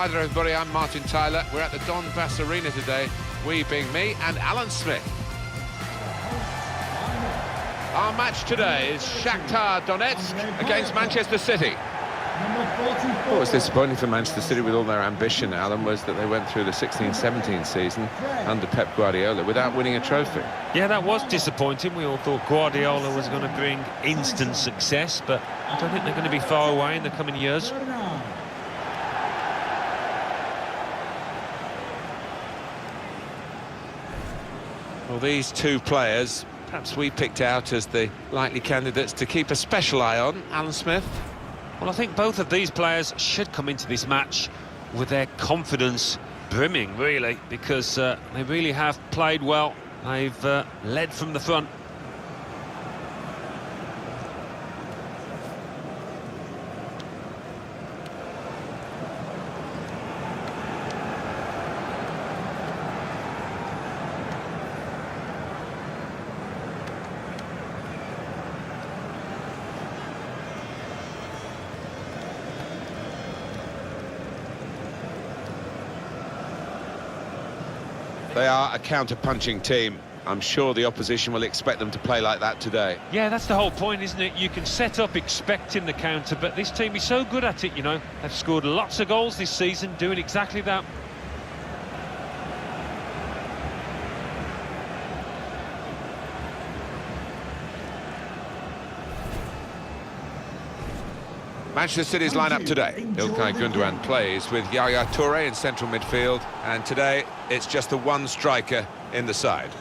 Hi there everybody, I'm Martin Tyler. We're at the Donbass arena today, we being me and Alan Smith. Our match today is Shakhtar Donetsk against Manchester City. What was disappointing for Manchester City with all their ambition, Alan, was that they went through the 16-17 season under Pep Guardiola without winning a trophy. Yeah, that was disappointing. We all thought Guardiola was going to bring instant success, but I don't think they're going to be far away in the coming years. Well, these two players, perhaps we picked out as the likely candidates to keep a special eye on. Alan Smith? Well, I think both of these players should come into this match with their confidence brimming, really, because they really have played well. They've led from the front. They are a counter-punching team. I'm sure the opposition will expect them to play like that today. Yeah, that's the whole point, isn't it? You can set up expecting the counter, but this team is so good at it, you know. They've scored lots of goals this season, doing exactly that. Manchester City's lineup today. İlkay Gündoğan plays with Yaya Toure in central midfield, and today it's just the one striker in the side.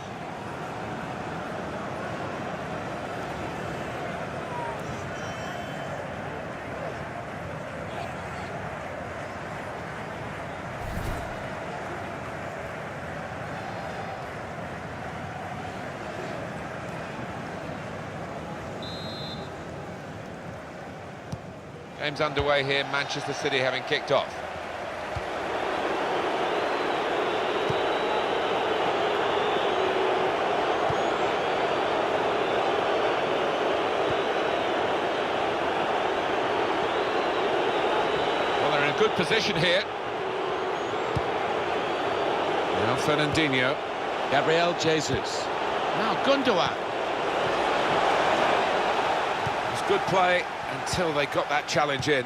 Game's underway here, Manchester City having kicked off. Well, they're in a good position here. Now Fernandinho. Gabriel Jesus. Now Gündoğan. It's good play until they got that challenge in.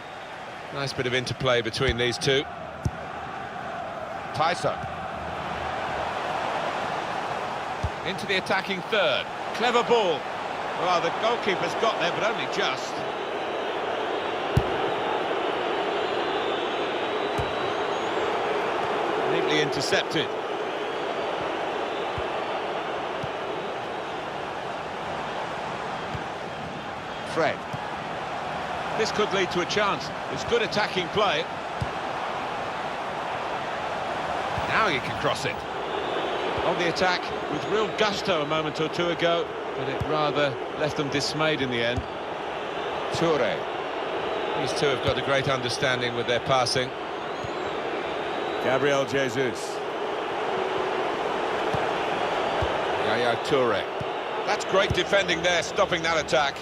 Nice bit of interplay between these two. Tyson. Into the attacking third. Clever ball. Well, the goalkeeper's got there, but only just. Neatly intercepted. Fred. This could lead to a chance. It's good attacking play. Now you can cross it. On the attack with real gusto a moment or two ago, but it rather left them dismayed in the end. Toure. These two have got a great understanding with their passing. Gabriel Jesus. Yaya Toure. That's great defending there, stopping that attack.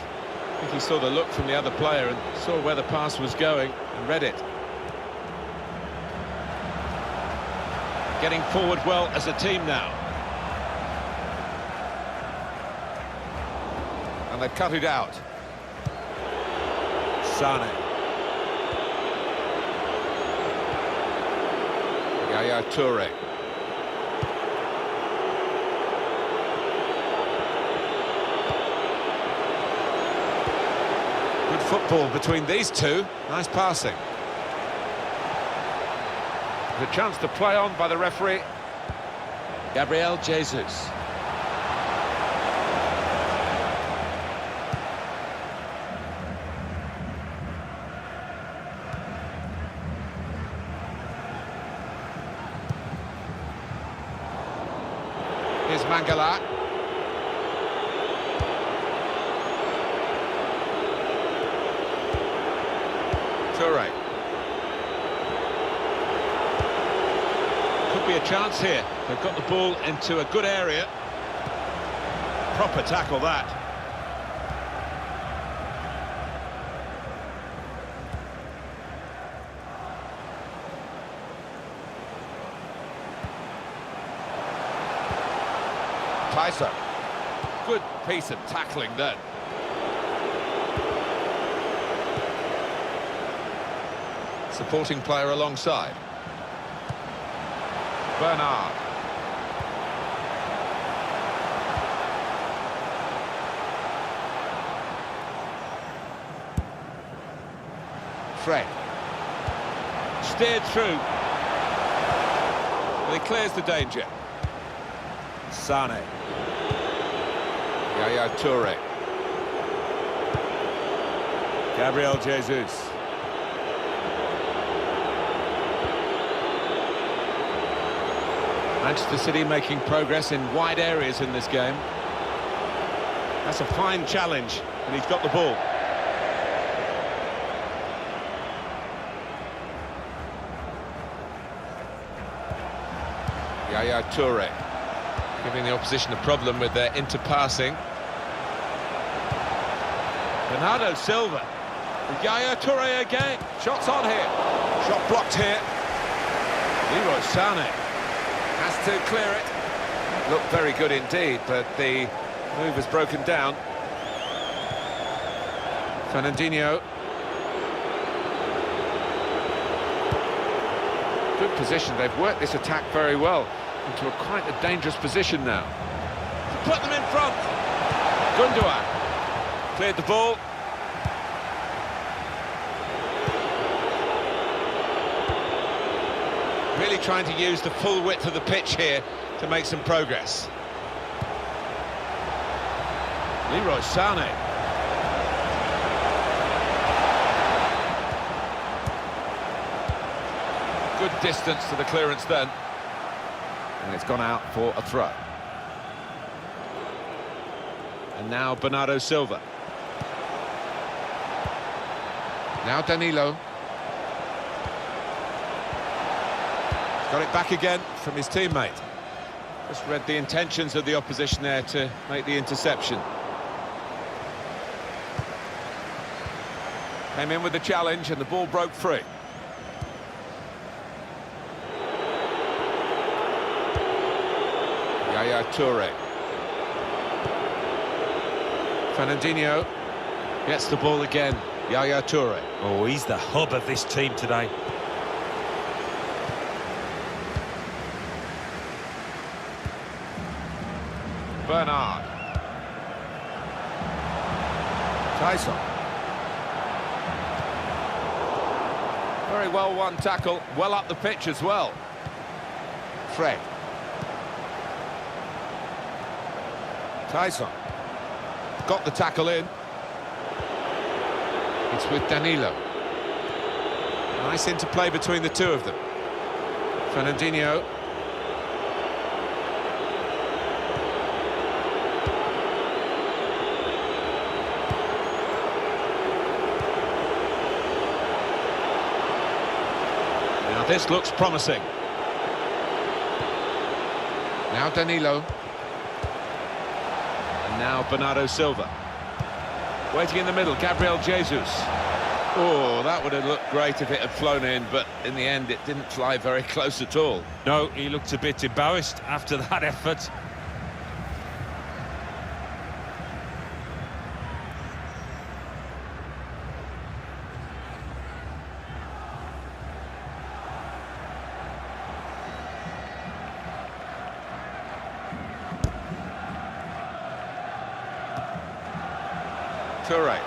I think he saw the look from the other player and saw where the pass was going and read it. Getting forward well as a team now. And they cut it out. Sane. Yaya Toure. Football between these two. Nice passing. The chance to play on by the referee. Gabriel Jesus. Here's Mangala. Toure. Could be a chance here. They've got the ball into a good area. Proper tackle that. Tyson. Good piece of tackling then. Supporting player alongside. Bernard. Fred. Steered through. Well, he clears the danger. Sane. Yaya Toure. Gabriel Jesus. Manchester City making progress in wide areas in this game. That's a fine challenge, and he's got the ball. Yaya Toure, giving the opposition a problem with their interpassing. Bernardo Silva. Yaya Toure again. Shots on here. Shot blocked here. Leroy Sané has to clear it. Looked very good indeed, but the move has broken down. Fernandinho. Good position. They've worked this attack very well into quite a dangerous position now. Put them in front. Gundogan cleared the ball. Really trying to use the full width of the pitch here to make some progress. Leroy Sané. Good distance to the clearance then. And it's gone out for a throw. And now Bernardo Silva. Now Danilo. Got it back again from his teammate. Just read the intentions of the opposition there to make the interception. Came in with the challenge and the ball broke free. Yaya Toure. Fernandinho gets the ball again. Yaya Toure. Oh, he's the hub of this team today. Bernard. Tyson. Very well won tackle, well up the pitch as well. Fred. Tyson. Got the tackle in. It's with Danilo. Nice interplay between the two of them. Fernandinho. Now this looks promising. Now Danilo. And now Bernardo Silva. Waiting in the middle, Gabriel Jesus. Oh, that would have looked great if it had flown in, but in the end it didn't fly very close at all. No, he looked a bit embarrassed after that effort. Toure.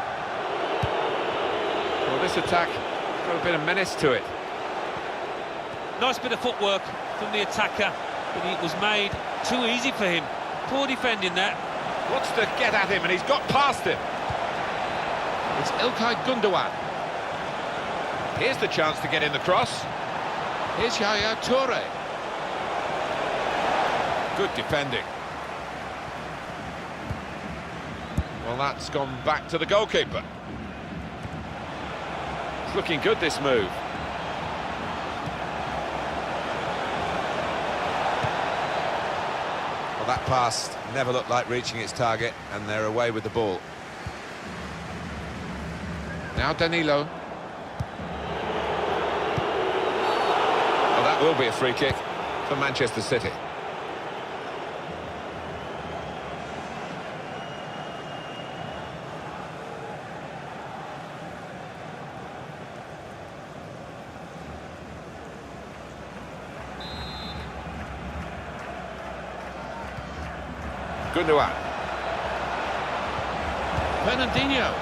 Well, this attack has got a bit of menace to it. Nice bit of footwork from the attacker, but it was made too easy for him. Poor defending that. Wants to get at him, and he's got past him. It's İlkay Gundogan. Here's the chance to get in the cross. Here's Yaya Toure. Good defending. Well, that's gone back to the goalkeeper. It's looking good, this move. Well, that pass never looked like reaching its target, and they're away with the ball. Now Danilo. Well, that will be a free kick for Manchester City. Gundogan. Fernandinho.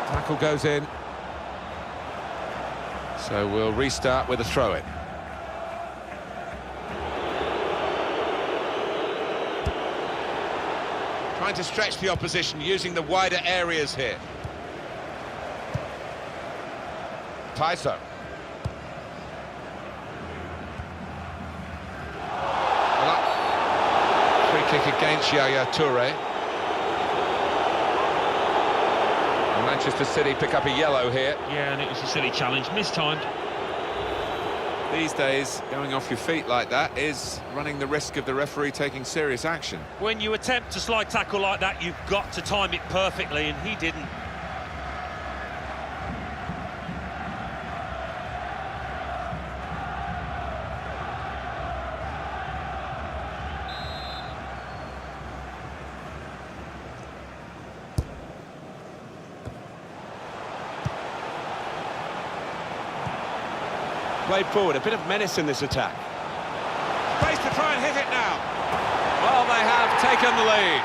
Tackle goes in. So we'll restart with a throw-in. Trying to stretch the opposition, using the wider areas here. Taiso. Free kick against Yaya Toure. Manchester City pick up a yellow here. Yeah, and it was a silly challenge, mistimed. These days, going off your feet like that is running the risk of the referee taking serious action. When you attempt a slide tackle like that, you've got to time it perfectly, and he didn't. Played forward, a bit of menace in this attack. Space to try and hit it now. Well, they have taken the lead.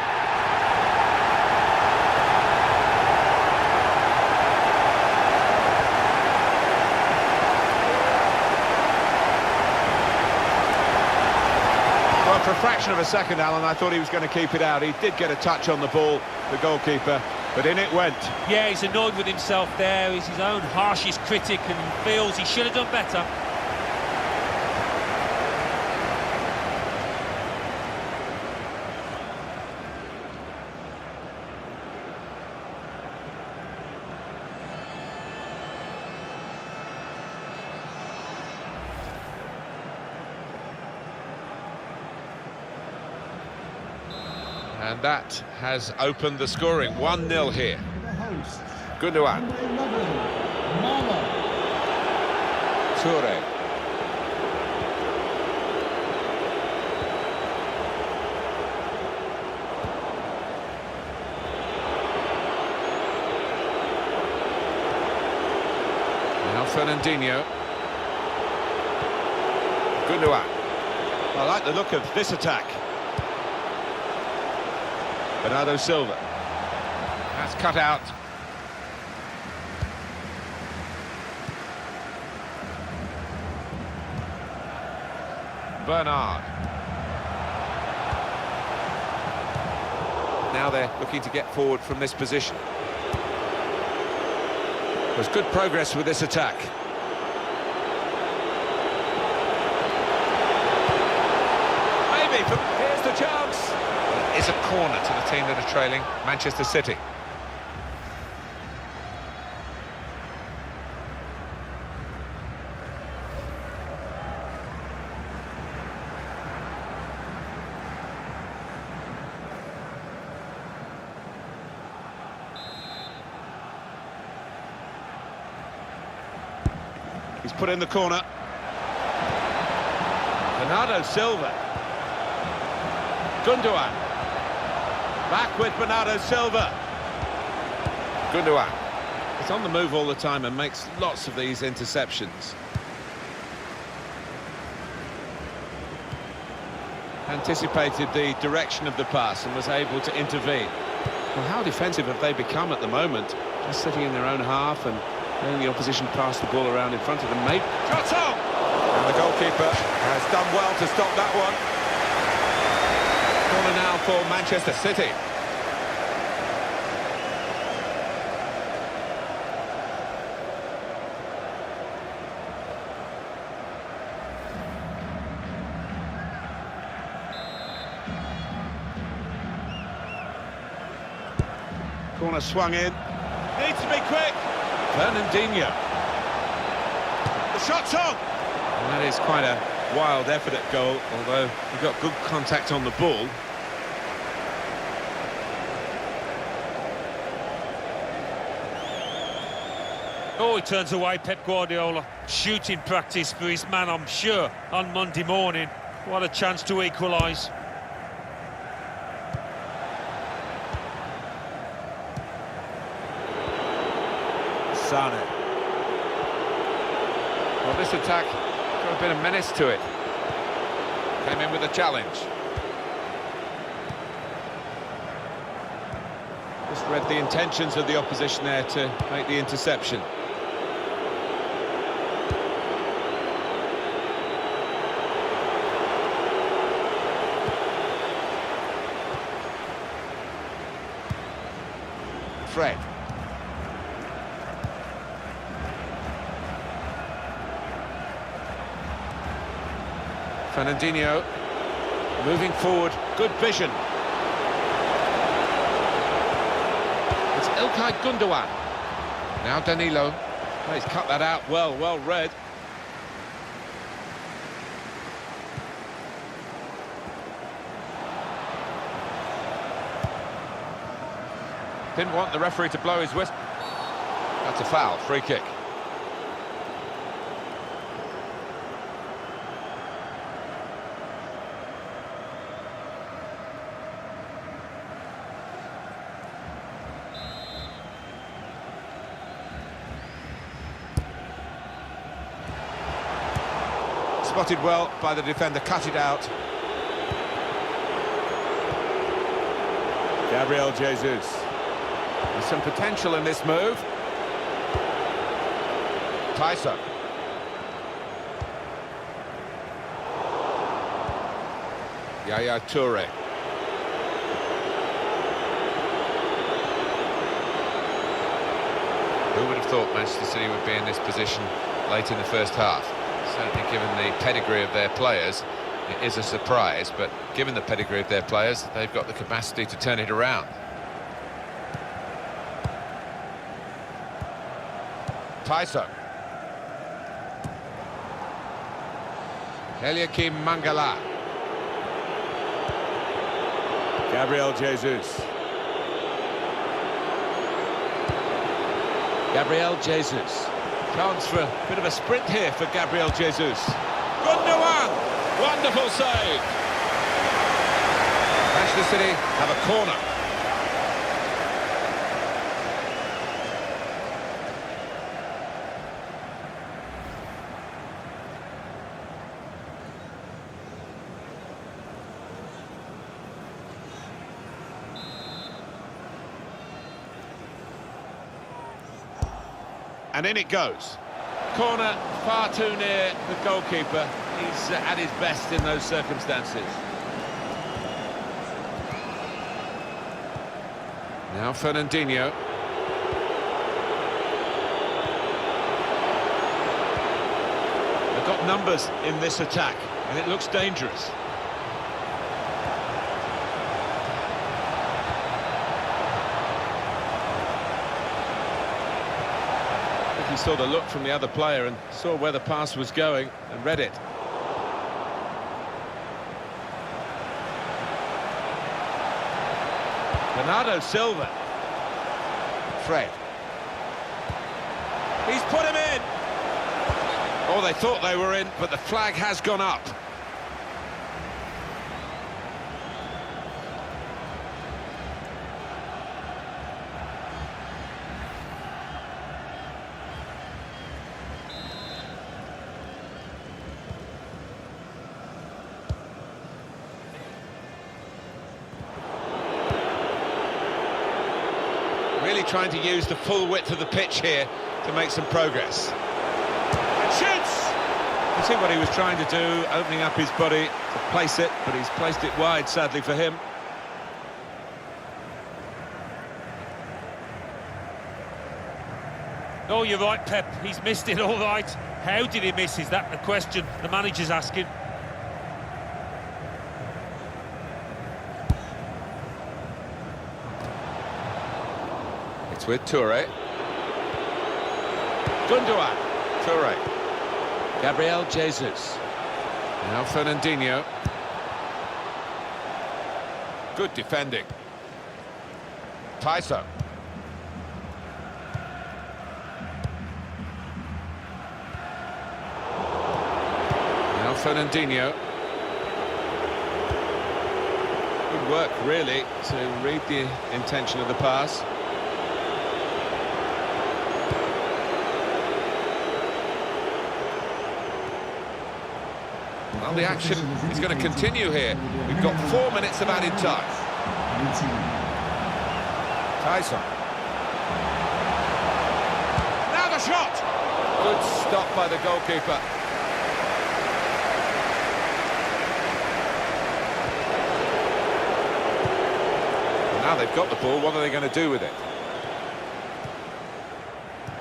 Well, for a fraction of a second, Alan, I thought he was going to keep it out. He did get a touch on the ball, the goalkeeper, but in it went. Yeah, he's annoyed with himself there. He's his own harshest critic and feels he should have done better. And that has opened the scoring. 1-0 here. Gundogan. Toure. Now Fernandinho. Gundogan. I like the look of this attack. Bernardo Silva. That's cut out. Bernard. Now they're looking to get forward from this position. There's good progress with this attack. Maybe, here's the chance. It's a corner to the team that are trailing, Manchester City. He's put in the corner. Bernardo Silva. Gundogan. Back with Bernardo Silva. Gundogan. He's on the move all the time and makes lots of these interceptions. Anticipated the direction of the pass and was able to intervene. Well, how defensive have they become at the moment? Just sitting in their own half and letting the opposition pass the ball around in front of them. Shot on! And the goalkeeper has done well to stop that one. Corner now for Manchester City. Corner swung in. Needs to be quick. Fernandinho. The shot's on! And that is quite a wild effort at goal, although he got good contact on the ball. Oh, he turns away, Pep Guardiola. Shooting practice for his man, I'm sure, on Monday morning. What a chance to equalise. Sane. Well, this attack got a bit of menace to it. Came in with a challenge. Just read the intentions of the opposition there to make the interception. Fred. Fernandinho moving forward, good vision. It's İlkay Gundogan. Now Danilo. Oh, he's cut that out well read. Didn't want the referee to blow his whistle. That's a foul, free kick. Spotted well by the defender, cut it out. Gabriel Jesus. There's some potential in this move. Tyson. Yaya Toure. Who would have thought Manchester City would be in this position late in the first half? Certainly given the pedigree of their players, it is a surprise, but given the pedigree of their players, they've got the capacity to turn it around. Tyson. Eliakim Mangala. Gabriel Jesus. Gabriel Jesus. Chance for a bit of a sprint here for Gabriel Jesus. Gundogan! Wonderful save! Manchester City have a corner. And in it goes. Corner far too near the goalkeeper. He's at his best in those circumstances. Now Fernandinho. They've got numbers in this attack, and it looks dangerous. He saw the look from the other player and saw where the pass was going and read it. Bernardo Silva. Fred. He's put him in. Oh, they thought they were in, but the flag has gone up. Really trying to use the full width of the pitch here to make some progress. And shoots! You see what he was trying to do, opening up his body to place it, but he's placed it wide, sadly for him. Oh, you're right, Pep. He's missed it all right. How did he miss? Is that the question the manager's asking? It's with Toure. Gundogan. Toure. Gabriel Jesus. Now Fernandinho. Good defending. Tyson. Now Fernandinho. Good work, really, to read the intention of the pass. Well, the action is going to continue here. We've got 4 minutes of added time. Tyson. Now the shot! Good stop by the goalkeeper. Now they've got the ball, what are they going to do with it?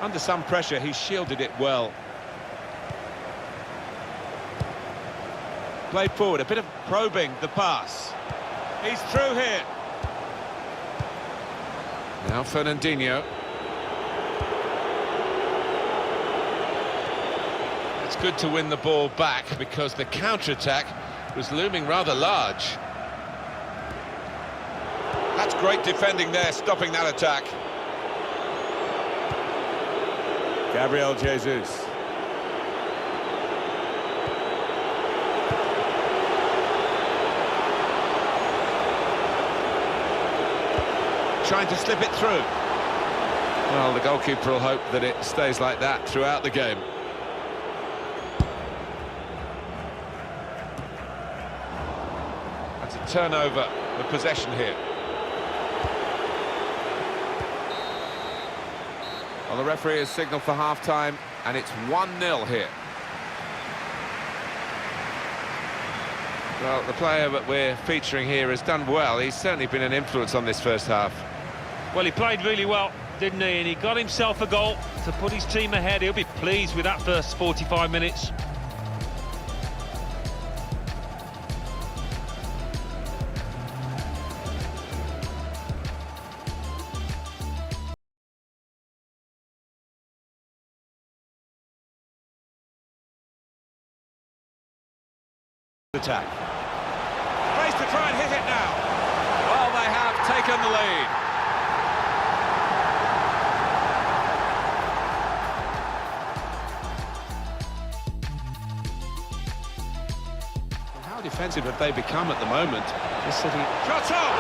Under some pressure, he shielded it well. Played forward, a bit of probing the pass. He's through here. Now Fernandinho. It's good to win the ball back because the counter-attack was looming rather large. That's great defending there, stopping that attack. Gabriel Jesus. Trying to slip it through. Well, the goalkeeper will hope that it stays like that throughout the game. That's a turnover of possession here. Well, the referee has signalled for half-time, and it's 1-0 here. Well, the player that we're featuring here has done well. He's certainly been an influence on this first half. Well, he played really well, didn't he? And he got himself a goal to put his team ahead. He'll be pleased with that first 45 minutes. Attack. Race to try and hit it now. Well, they have taken the lead. How defensive have they become at the moment? This city. Shots on!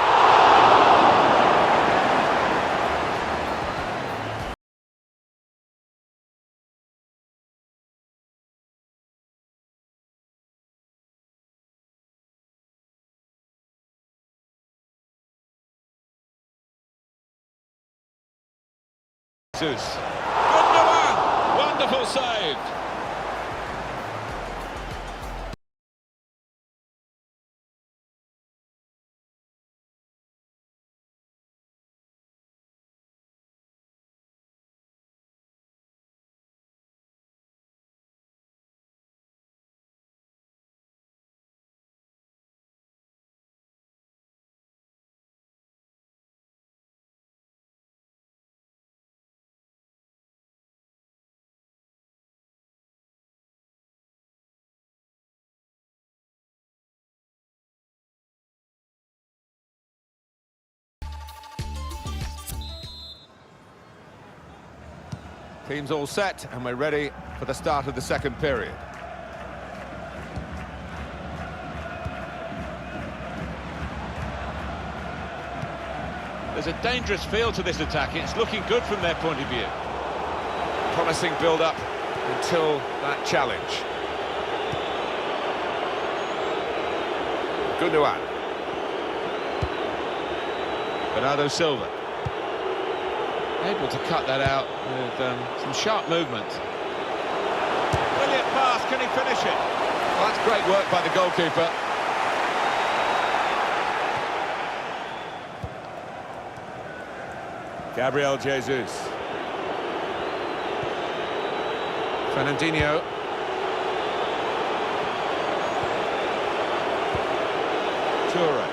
Jesus. Gundogan! Wonderful save. Team's all set, and we're ready for the start of the second period. There's a dangerous feel to this attack. It's looking good from their point of view. Promising build-up until that challenge. Gundogan. Bernardo Silva. Able to cut that out with some sharp movement. Brilliant pass, can he finish it? Well, that's great work by the goalkeeper. Gabriel Jesus. Fernandinho. Toure.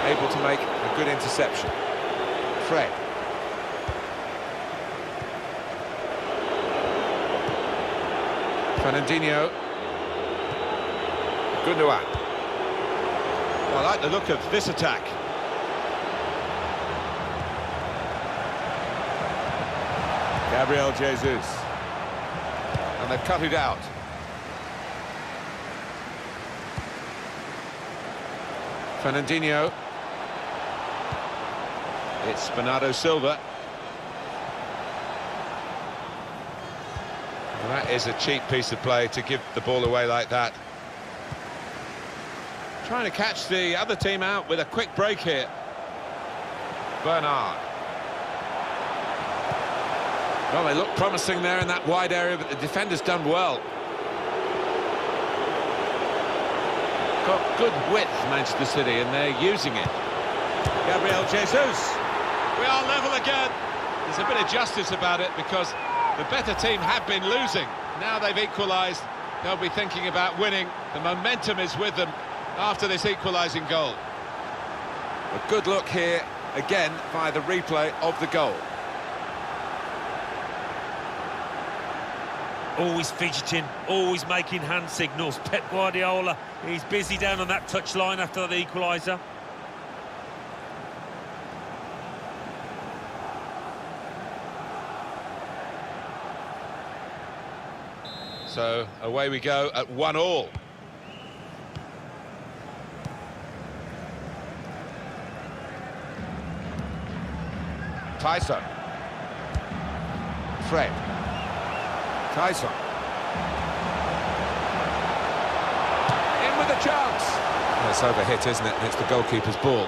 Able to make a good interception. Fred. Fernandinho. Gundogan. Well, I like the look of this attack. Gabriel Jesus. And they've cut it out. Fernandinho. It's Bernardo Silva. Well, that is a cheap piece of play to give the ball away like that. Trying to catch the other team out with a quick break here. Bernard. Well, they look promising there in that wide area, but the defender's done well. Got good width, Manchester City, and they're using it. Gabriel Jesus. We are level again. There's a bit of justice about it because the better team have been losing. Now they've equalised. They'll be thinking about winning. The momentum is with them after this equalising goal. A good look here, again, via the replay of the goal. Always fidgeting, always making hand signals. Pep Guardiola, he's busy down on that touchline after the equaliser. So away we go at 1-1. Tyson. Fred. Tyson. In with a chance. It's overhit, isn't it? And it's the goalkeeper's ball.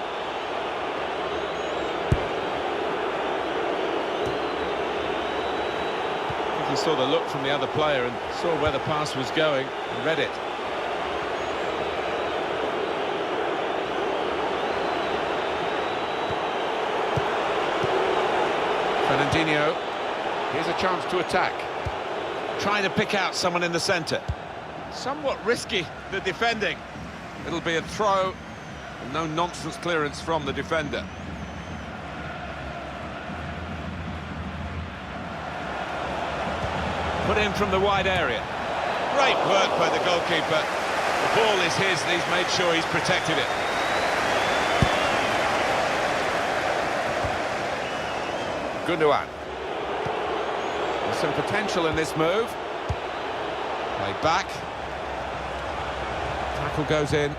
He saw the look from the other player and saw where the pass was going and read it. Fernandinho, here's a chance to attack. Trying to pick out someone in the centre. Somewhat risky, the defending. It'll be a throw, and no nonsense clearance from the defender. Put in from the wide area. Great work by the goalkeeper. The ball is his and he's made sure he's protected it. Gundogan. There's some potential in this move. Play back. Tackle goes in.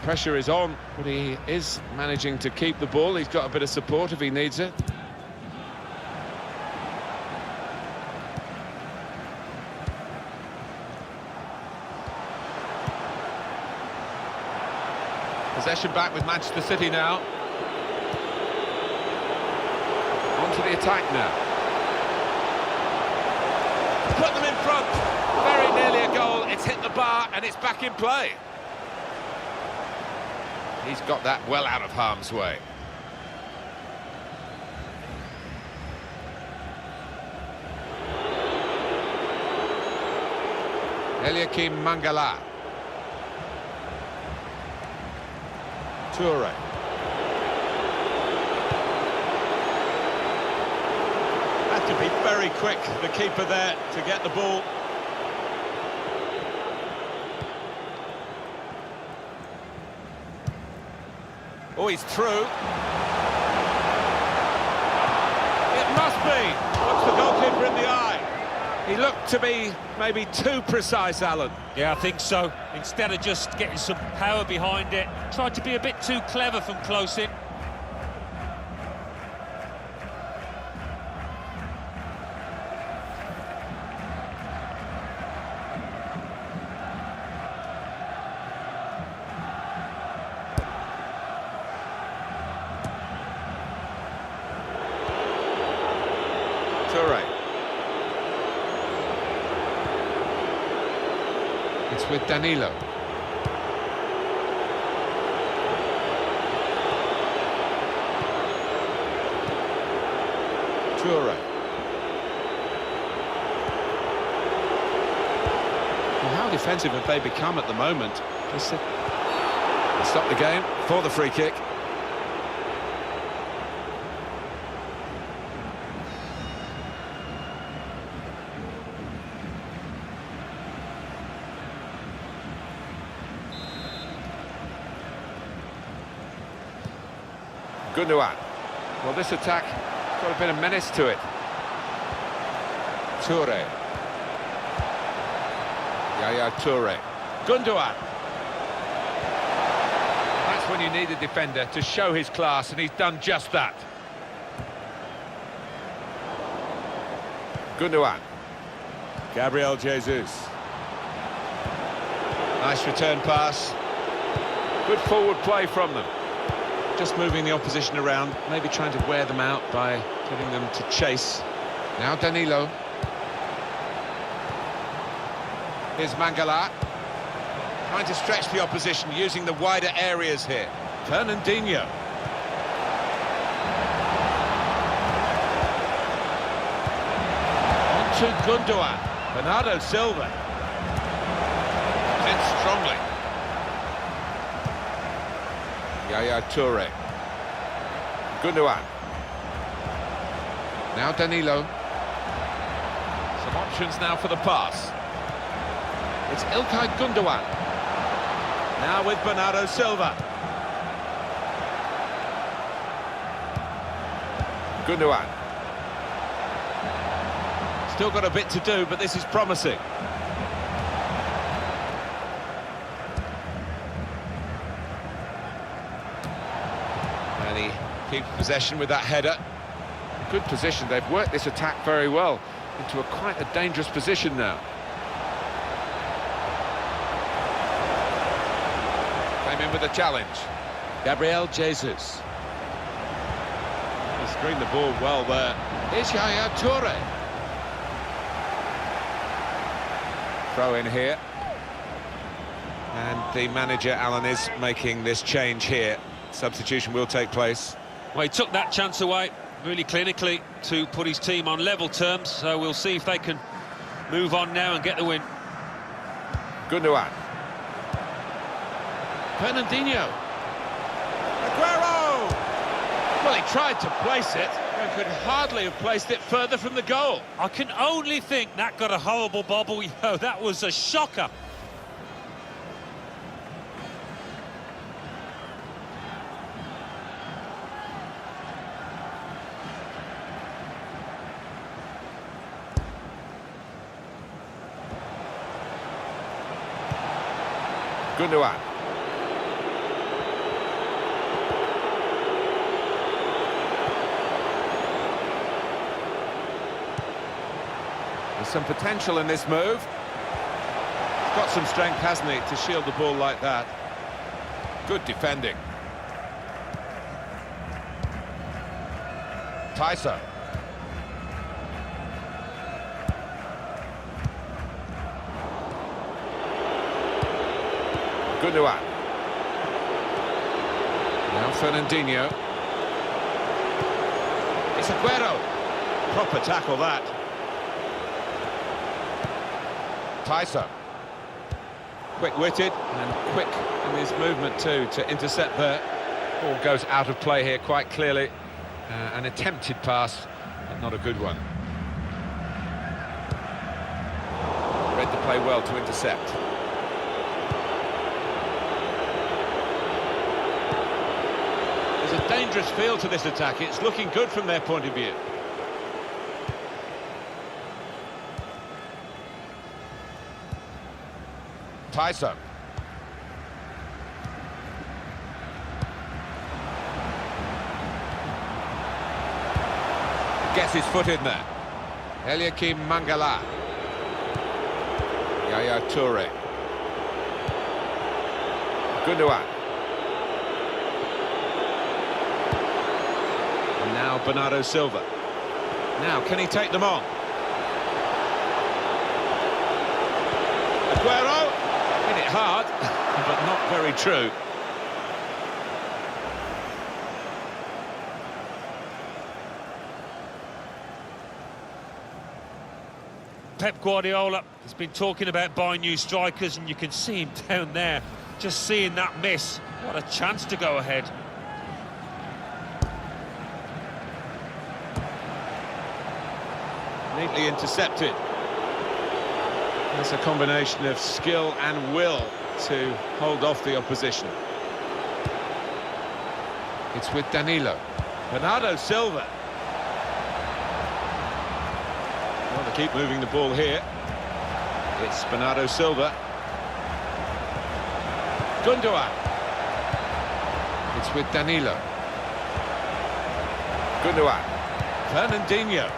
Pressure is on, but he is managing to keep the ball. He's got a bit of support if he needs it. Possession back with Manchester City now. On to the attack now. Put them in front. Very nearly a goal. It's hit the bar and it's back in play. He's got that well out of harm's way. Eliakim Mangala. Toure. Had to be very quick, the keeper there, to get the ball. Oh, he's through. It must be. Looks the goalkeeper in the eye. He looked to be maybe too precise, Alan. Yeah, I think so. Instead of just getting some power behind it, tried to be a bit too clever from close in. Toure. It's with Danilo. Toure. Well, how defensive have they become at the moment? Just stop the game for the free kick. Gundogan. Well, this attack got a bit of menace to it. Toure. Yaya Toure. Gundogan. That's when you need a defender to show his class, and he's done just that. Gundogan. Gabriel Jesus. Nice return pass. Good forward play from them. just moving the opposition around, maybe trying to wear them out by getting them to chase. Now Danilo. Here's Mangala. Trying to stretch the opposition, using the wider areas here. Fernandinho. On to Gundogan. Bernardo Silva. In strongly. Yaya Toure. Gundogan. Now Danilo. Some options now for the pass. It's İlkay Gundogan. Now with Bernardo Silva. Gundogan. Still got a bit to do, but this is promising. And he keeps possession with that header. Good position. They've worked this attack very well into quite a dangerous position now. Came in with a challenge. Gabriel Jesus. He screened the ball well there. Here's Yaya Toure. Throw in here. And the manager, Alan, is making this change here. Substitution will take place. Well, he took that chance away really clinically to put his team on level terms, so we'll see if they can move on now and get the win. Gundogan. Fernandinho. Aguero! Well, he tried to place it, and could hardly have placed it further from the goal. I can only think that got a horrible bobble. Yo, that was a shocker. Gundogan. There's some potential in this move. He's got some strength, hasn't he, to shield the ball like that. Good defending. Tyson. Gundogan. Now Fernandinho. It's Aguero. Proper tackle that. Tyson. Quick-witted and quick in his movement too to intercept there. Ball goes out of play here quite clearly. An attempted pass, but not a good one. Read the play well to intercept. There's a dangerous feel to this attack. It's looking good from their point of view. Tyson. Gets his foot in there. Eliakim Mangala. Yaya Toure. Gundogan. And now Bernardo Silva. Now, can he take them on? Aguero. Hit it hard, but not very true. Pep Guardiola has been talking about buying new strikers, and you can see him down there, just seeing that miss. What a chance to go ahead. Neatly intercepted. That's a combination of skill and will to hold off the opposition. It's with Danilo. Bernardo Silva. Well, they keep moving the ball here. It's Bernardo Silva. Gundogan. It's with Danilo. Gundogan. Fernandinho.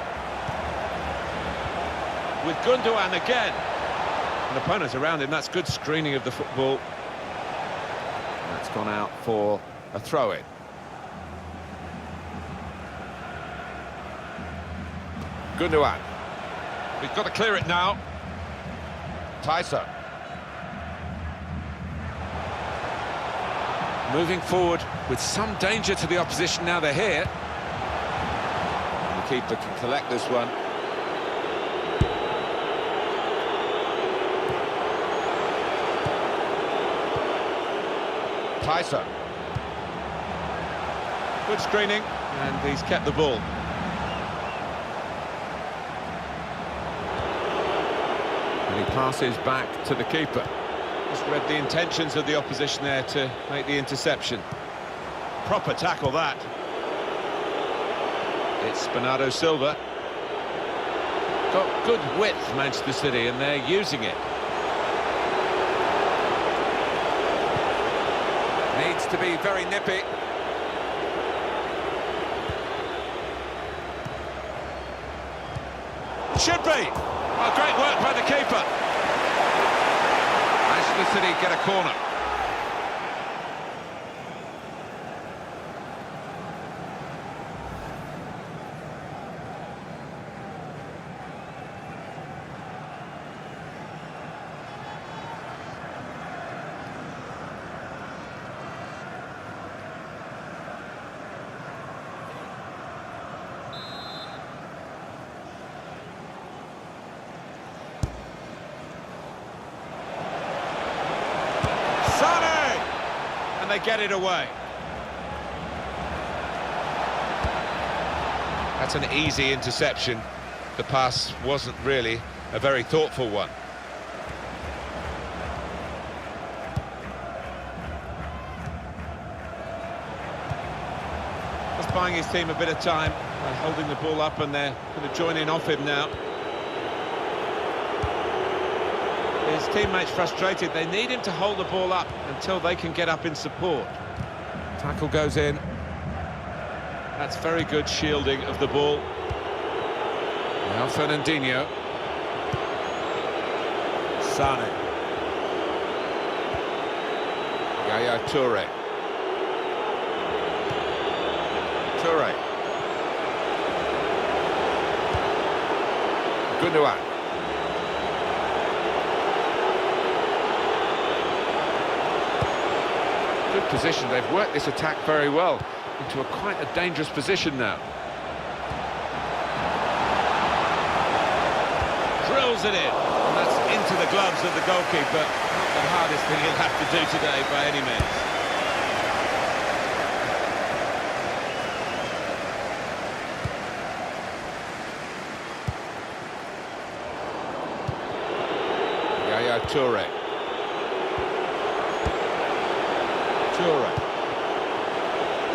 With Gundogan again. And opponents around him, that's good screening of the football. That's gone out for a throw-in. Gundogan. He's got to clear it now. Tyson. Moving forward with some danger to the opposition now they're here. And the keeper can collect this one. Tyson. Good screening, and he's kept the ball. And he passes back to the keeper. Just read the intentions of the opposition there to make the interception. Proper tackle, that. It's Bernardo Silva. Got good width, Manchester City, and they're using it. Needs to be very nippy. Should be. Oh, great work by the keeper. Manchester City get a corner. They get it away. That's an easy interception. The pass wasn't really a very thoughtful one. Just buying his team a bit of time by holding the ball up, and they're going to join in off him now. His teammates frustrated. They need him to hold the ball up until they can get up in support. Tackle goes in. That's very good shielding of the ball. Now Fernandinho. Sane. Yaya Toure. Toure. Gundogan. Good position. They've worked this attack very well into quite a dangerous position now. Drills it in, and that's into the gloves of the goalkeeper. Not the hardest thing he'll have to do today by any means. Yaya Toure.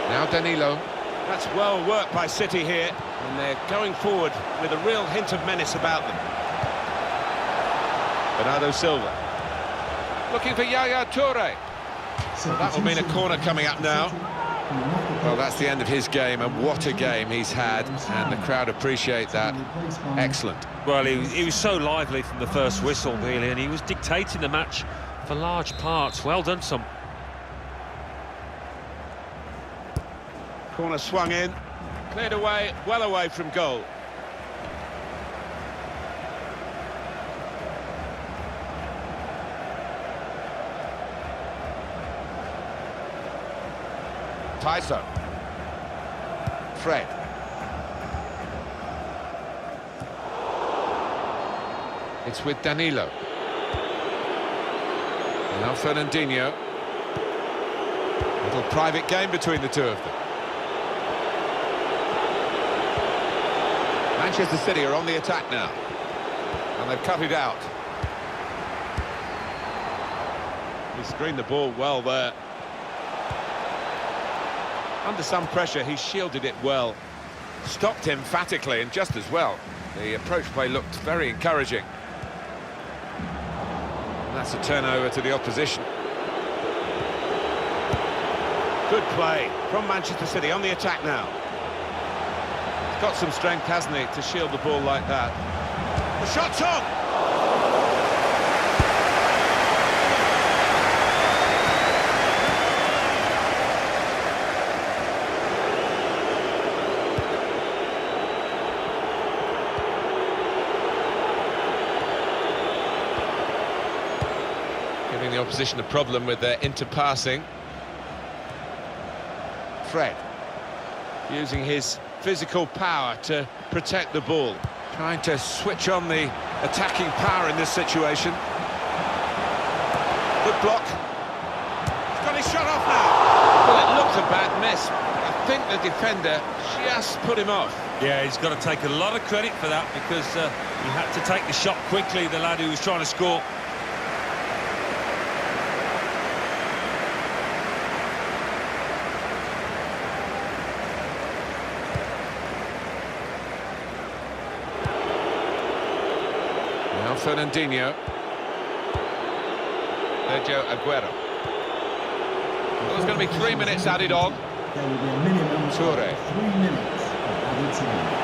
Now Danilo. That's well worked by City here, and they're going forward with a real hint of menace about them. Bernardo Silva. Looking for Yaya Toure. Well, that will mean a corner coming up now. Well, that's the end of his game, and what a game he's had, and the crowd appreciate that. Excellent. Well, he was so lively from the first whistle, really, and he was dictating the match for large parts. Well done, son. Corner swung in, cleared away, well away from goal. Tyson. Fred. It's with Danilo. Now Fernandinho. Little private game between the two of them. Manchester City are on the attack now, and they've cut it out. He screened the ball well there. Under some pressure, he shielded it well. Stopped emphatically and just as well. The approach play looked very encouraging. And that's a turnover to the opposition. Good play from Manchester City on the attack now. Got some strength, hasn't he, to shield the ball like that. The shot's on! the opposition a problem with their interpassing. Fred, using his physical power to protect the ball. Trying to switch on the attacking power in this situation. Good block. He's got his shot off now. Well, it looked a bad miss. I think the defender just put him off. Yeah, he's got to take a lot of credit for that, because he had to take the shot quickly, the lad who was trying to score. Now Fernandinho. Sergio Aguero. Well, there's going to be 3 minutes added on. There will be a minimum Toure. of 3 minutes of added time.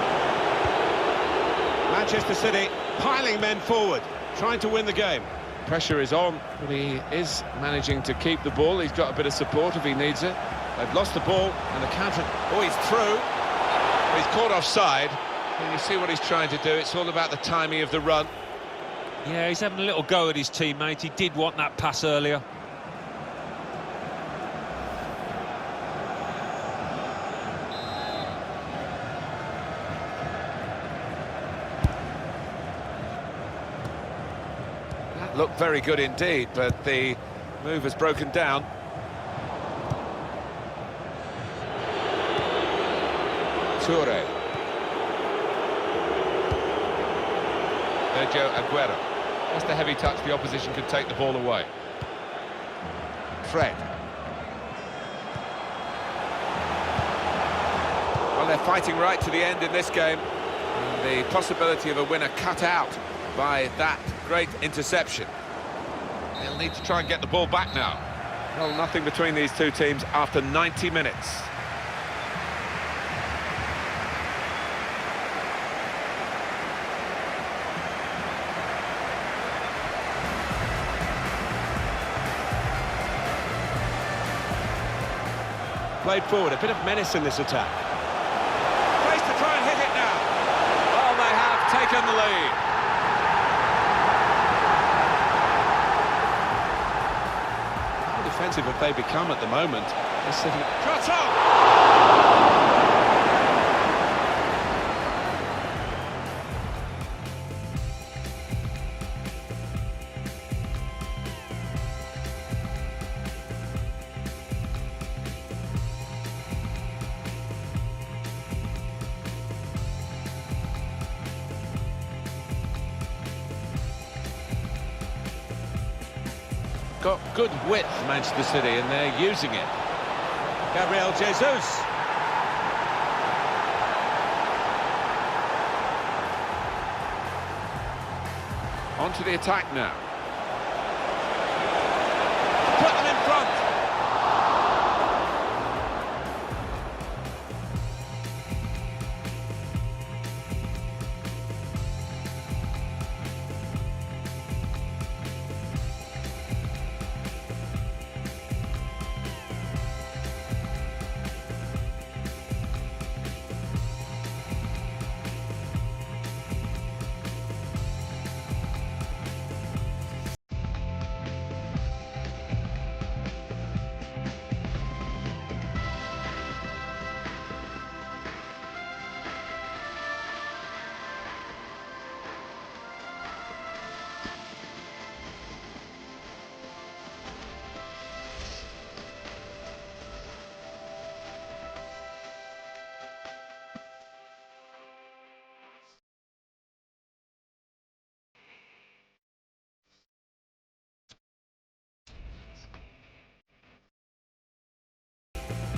Manchester City piling men forward, trying to win the game. Pressure is on, but he is managing to keep the ball. He's got a bit of support if he needs it. They've lost the ball, and the counter... Oh, he's through. He's caught offside. And you see what he's trying to do. It's all about the timing of the run. Yeah, he's having a little go at his teammate. He did want that pass earlier. That looked very good indeed, but the move has broken down. Toure. Sergio Aguero. Just a heavy touch, the opposition could take the ball away. Fred. Well, they're fighting right to the end in this game. And the possibility of a winner cut out by that great interception. They'll need to try and get the ball back now. Well, nothing between these two teams after 90 minutes. Played forward, a bit of menace in this attack. Place to try and hit it now. Well, they have taken the lead. How defensive have they become at the moment? They're sitting... Shots on! Got good width, Manchester City, and they're using it. Gabriel Jesus. On to the attack now.